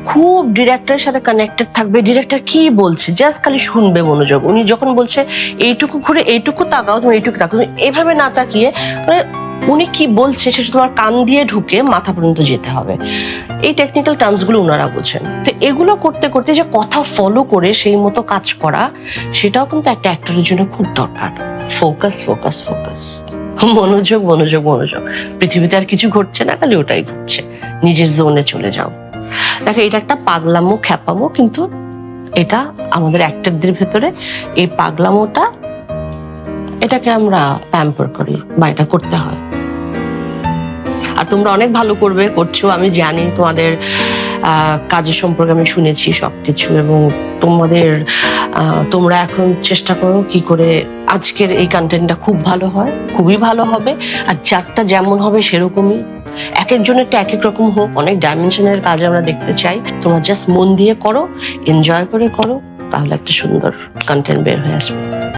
খুব ডিরেক্টরের সাথে কানেক্টেড থাকবে, ডিরেক্টর কি বলছে জাস্ট খালি শুনবে মনোযোগ। উনি যখন বলছে এইটুকু ঘুরে এইটুকু তাকাও, তুমি এইটুকু তাকাও, তুমি এভাবে না তাকিয়ে মানে উনি কি বলছে সেটা তোমার কান দিয়ে ঢুকে মাথা পর্যন্ত যেতে হবে। এই টেকনিক্যাল টার্মস গুলো ওনারা বোঝেন। তো এগুলো করতে করতে যে কথা ফলো করে সেই মতো কাজ করা, সেটাও কিন্তু একটা অ্যাক্টরের জন্য খুব দরকার। ফোকাস ফোকাস ফোকাস, মনোযোগ মনোযোগ মনোযোগ। পৃথিবীতে আর কিছু ঘটছে না, খালি ওটাই ঘটছে, নিজের জোনে চলে যাও। দেখো এটা একটা পাগলামো খ্যাপামো, কিন্তু এটা আমাদের অ্যাক্টরদের ভেতরে এই পাগলামোটা, এটাকে আমরা প্যাম্পার করি বা এটা করতে হয়। আর তোমরা অনেক ভালো করবে, করছো আমি জানি। তোমাদের কাজের সম্পর্কে আমি শুনেছি সবকিছু, এবং তোমরা এখন চেষ্টা করো কি করে আজকের এই কন্টেন্টটা খুব ভালো হয়, খুবই ভালো হবে। আর যারটা যেমন হবে সেরকমই, এক একজনেরটা এক এক রকম হোক, অনেক ডাইমেনশনের কাজ আমরা দেখতে চাই। তোমরা জাস্ট মন দিয়ে করো, এনজয় করে করো, তাহলে একটা সুন্দর কন্টেন্ট বের হয়ে আসবে।